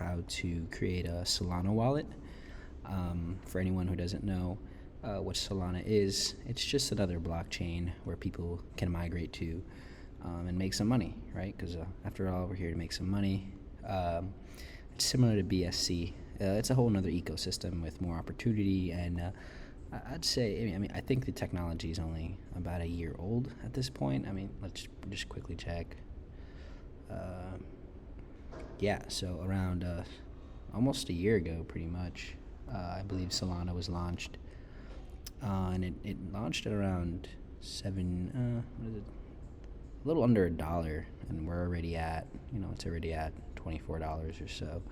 how to create a Solana wallet. For anyone who doesn't know what Solana is, it's just another blockchain where people can migrate to and make some money, right? Because after all, we're here to make some money. It's similar to BSC. It's a whole other ecosystem with more opportunity, and I'd say, I think the technology is only about a year old at this point. Let's just quickly check. So around almost a year ago, pretty much, I believe Solana was launched, and it launched at around a little under $1, and we're already at, it's already at $24 or so.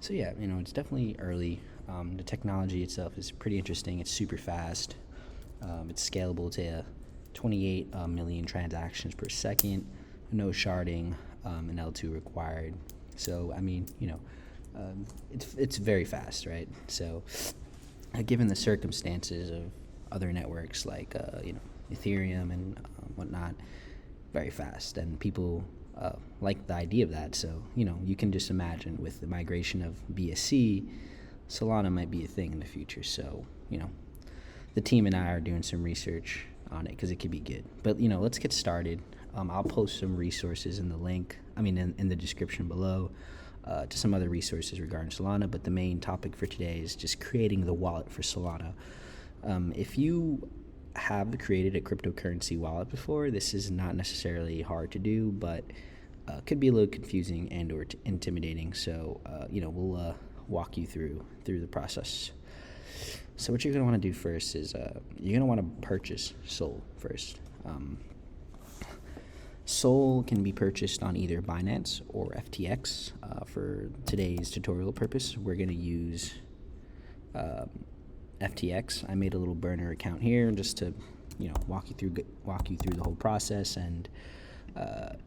So yeah, it's definitely early. The technology itself is pretty interesting. It's super fast. It's scalable to 28 million transactions per second, no sharding, and L2 required. So it's very fast, right? So given the circumstances of other networks like Ethereum and whatnot, very fast, and people like the idea of that. So you can just imagine with the migration of BSC, Solana might be a thing in the future. So the team and I are doing some research on it because it could be good. But let's get started. I'll post some resources in the link, in the description below, to some other resources regarding Solana. But the main topic for today is just creating the wallet for Solana. If you have created a cryptocurrency wallet before, this is not necessarily hard to do, but could be a little confusing and or intimidating. So we'll walk you through the process. So what you're going to want to do first is you're going to want to purchase Sol first. Sol can be purchased on either Binance or FTX. For today's tutorial purpose, we're going to use FTX. I made a little burner account here just to walk you through the whole process, and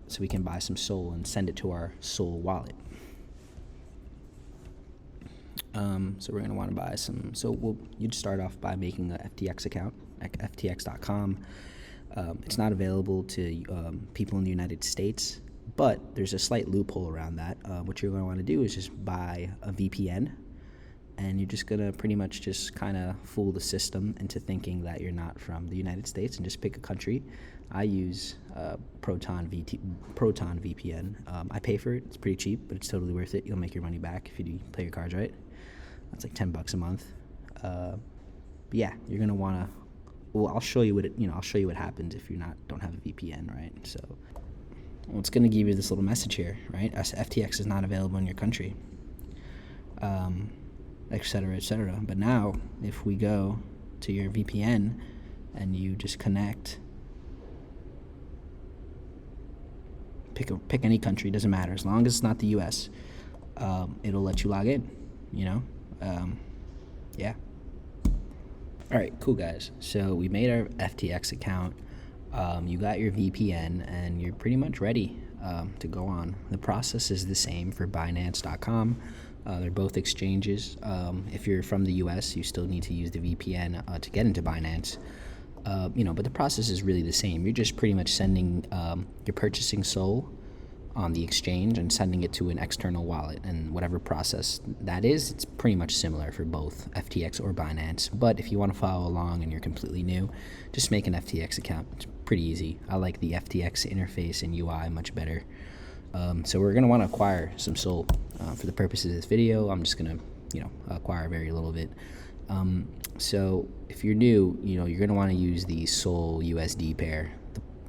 so we can buy some Sol and send it to our Sol wallet. So we're going to want to buy some. So you'd start off by making an FTX account at ftx.com. It's not available to people in the United States, but there's a slight loophole around that. What you're going to want to do is just buy a VPN, and you're just going to pretty much just kind of fool the system into thinking that you're not from the United States, and just pick a country. I use Proton VPN. I pay for it. It's pretty cheap, but it's totally worth it. You'll make your money back if you play your cards right. That's like $10 a month. But yeah, you're going to want to. Well, I'll show you what happens if you don't have a VPN, right? So, it's going to give you this little message here, right? FTX is not available in your country, et cetera, et cetera. But now, if we go to your VPN and you just connect, pick any country, doesn't matter, as long as it's not the U.S. It'll let you log in. Yeah. All right, cool, guys. So we made our FTX account. You got your VPN, and you're pretty much ready to go on. The process is the same for Binance.com. They're both exchanges. If you're from the U.S., you still need to use the VPN to get into Binance. But the process is really the same. You're just pretty much you're purchasing Sol on the exchange and sending it to an external wallet, and whatever process that is, it's pretty much similar for both FTX or Binance. But if you want to follow along and you're completely new, just make an FTX account. It's pretty easy. I like the FTX interface and UI much better. So we're going to want to acquire some Sol. For the purposes of this video, I'm just going to acquire very little bit. So if you're new, you're going to want to use the Sol USD pair.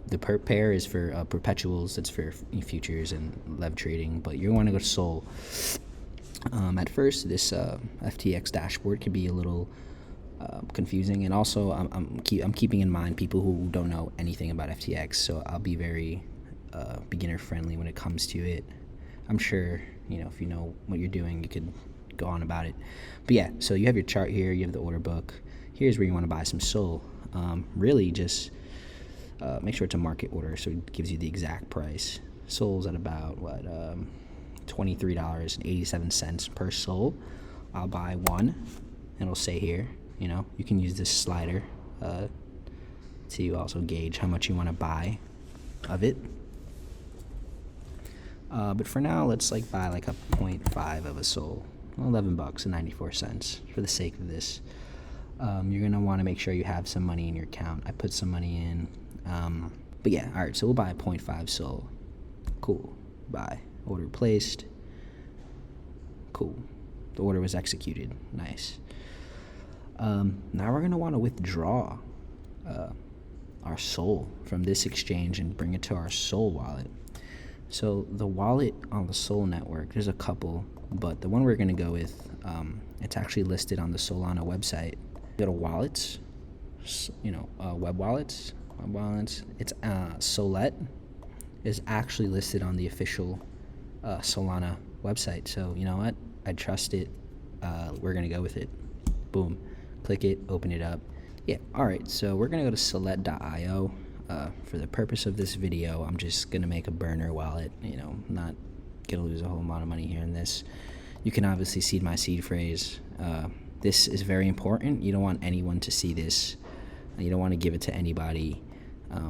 The pair is for perpetuals. That's for futures and lev trading. But you want to go to Sol. At first, this FTX dashboard can be a little confusing, and also I'm keeping in mind people who don't know anything about FTX. So I'll be very beginner friendly when it comes to it. I'm sure if you know what you're doing, you could go on about it. But yeah, so you have your chart here. You have the order book. Here's where you want to buy some Sol. Really, just make sure it's a market order, so it gives you the exact price. Sol's at about $23.87 per Sol. I'll buy one, and it'll say here. You can use this slider to also gauge how much you want to buy of it. But for now, let's like buy like a 0.5 of a Sol, $11.94 for the sake of this. You're gonna want to make sure you have some money in your account. I put some money in. But yeah, all right. So we'll buy a 0.5 Sol. Cool. Buy. Order placed. Cool. The order was executed. Nice. Now we're gonna want to withdraw our Sol from this exchange and bring it to our Sol wallet. So the wallet on the Sol network, there's a couple, but the one we're gonna go with, it's actually listed on the Solana website. Go to wallets, web wallets. It's Solet is actually listed on the official Solana website. So you know what? I trust it. We're gonna go with it. Boom. Click it. Open it up. Yeah. All right. So we're gonna go to Solet.io. For the purpose of this video, I'm just gonna make a burner wallet. Not gonna lose a whole lot of money here in this. You can obviously see my seed phrase. This is very important. You don't want anyone to see this. You don't want to give it to anybody.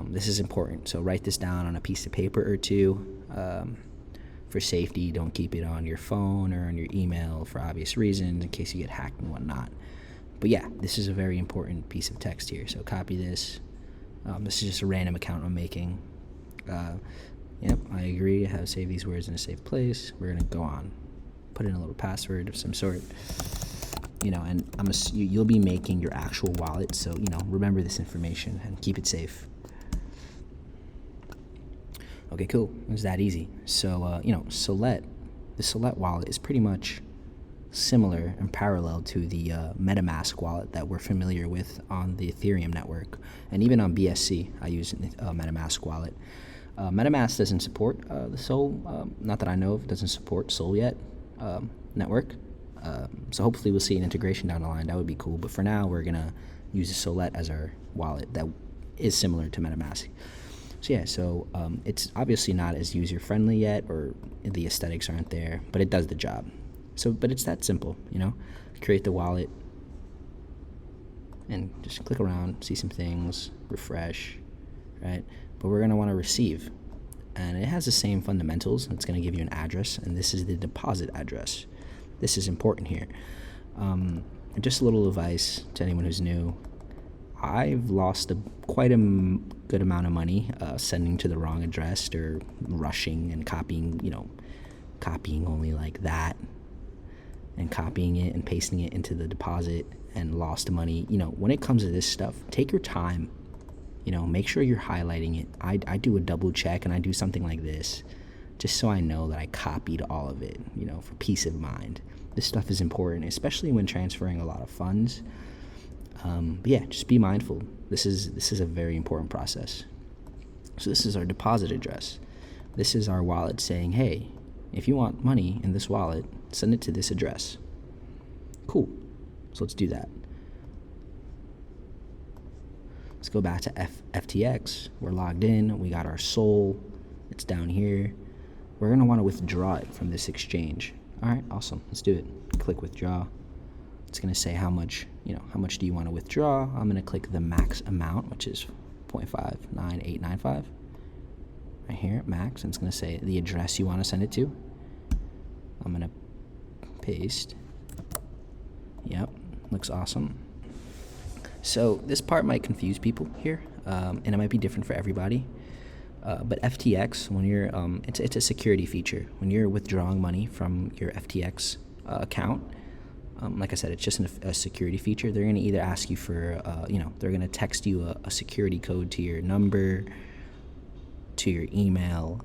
This is important. So write this down on a piece of paper or two. For safety, don't keep it on your phone or on your email for obvious reasons in case you get hacked and whatnot. But yeah, this is a very important piece of text here. So copy this. This is just a random account I'm making. Yep, I agree. I have saved these words in a safe place. We're gonna go on. Put in a little password of some sort. And you'll be making your actual wallet. So remember this information and keep it safe. Okay, cool. It was that easy. So Solet, the Solet wallet is pretty much similar and parallel to the MetaMask wallet that we're familiar with on the Ethereum network, and even on BSC I use a MetaMask wallet. MetaMask doesn't support the Sol, not that I know of. Doesn't support Sol yet network, so hopefully we'll see an integration down the line. That would be cool, but for now we're gonna use the Solet as our wallet that is similar to MetaMask. So yeah, it's obviously not as user friendly yet, or the aesthetics aren't there, but it does the job. But it's that simple, create the wallet and just click around, see some things, refresh, right? But we're gonna wanna receive, and it has the same fundamentals. It's gonna give you an address, and this is the deposit address. This is important here. Just a little advice to anyone who's new. I've lost quite a good amount of money sending to the wrong address or rushing and copying only like that, and copying it and pasting it into the deposit and lost money. When it comes to this stuff, take your time. Make sure you're highlighting it. I do a double check, and I do something like this just so I know that I copied all of it, for peace of mind. This stuff is important, especially when transferring a lot of funds. But yeah, just be mindful. This is a very important process. So this is our deposit address. This is our wallet saying, hey, if you want money in this wallet, send it to this address. Cool. So let's do that. Let's go back to FTX. We're logged in. We got our Sol. It's down here. We're going to want to withdraw it from this exchange. All right, awesome. Let's do it. Click withdraw. It's going to say how much do you want to withdraw. I'm going to click the max amount, which is 0.59895. Right here, max. And it's going to say the address you want to send it to. I'm going to paste. Yep, looks awesome. So this part might confuse people here, and it might be different for everybody. But FTX, when you're, it's a security feature. When you're withdrawing money from your FTX account, like I said, it's just a security feature. They're going to either ask you for, they're going to text you a security code to your number, to your email.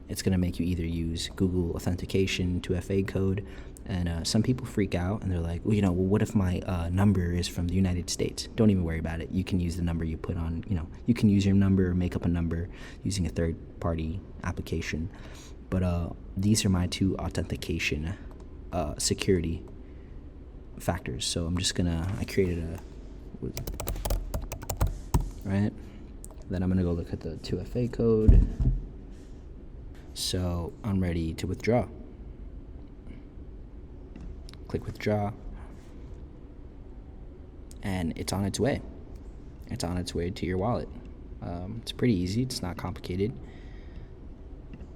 It's going to make you either use Google authentication 2FA code. And some people freak out and they're like, well, what if my number is from the United States? Don't even worry about it. You can use the number you put on, you can use your number or make up a number using a third-party application. But these are my two authentication security factors. So I'm just I created right? Then I'm going to go look at the 2FA code. So I'm ready to withdraw. Click withdraw, and it's on its way. It's on its way to your wallet. It's pretty easy. It's not complicated.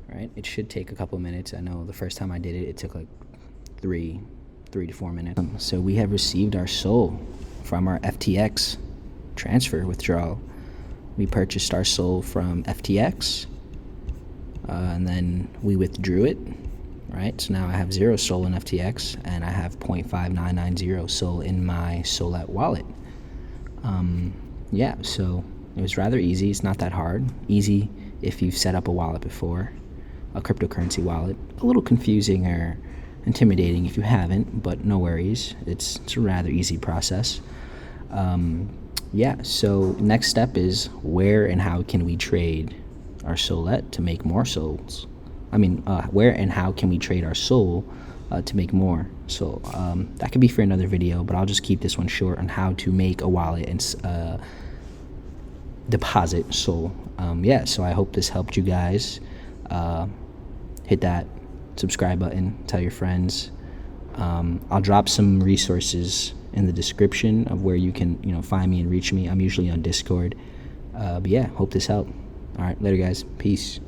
right? It should take a couple minutes. I know the first time I did it, it took like three to 4 minutes. So we have received our SOL from our FTX transfer withdrawal. We purchased our SOL from FTX, and then we withdrew it, right? So now I have 0 SOL in FTX, and I have 0.5990 SOL in my Solana wallet. Yeah, so it was rather easy. It's not that hard. Easy if you've set up a wallet before, a cryptocurrency wallet. A little confusing or intimidating if you haven't, but no worries. It's a rather easy process. Yeah, so next step is where and how can we trade our Solette to make more souls? Where and how can we trade our SOL to make more? So that could be for another video, but I'll just keep this one short on how to make a wallet and deposit SOL. Yeah, so I hope this helped you guys. Hit that subscribe button, tell your friends. I'll drop some resources in the description of where you can find me and reach me. I'm usually on Discord. But yeah, hope this helped. All right, later guys, peace.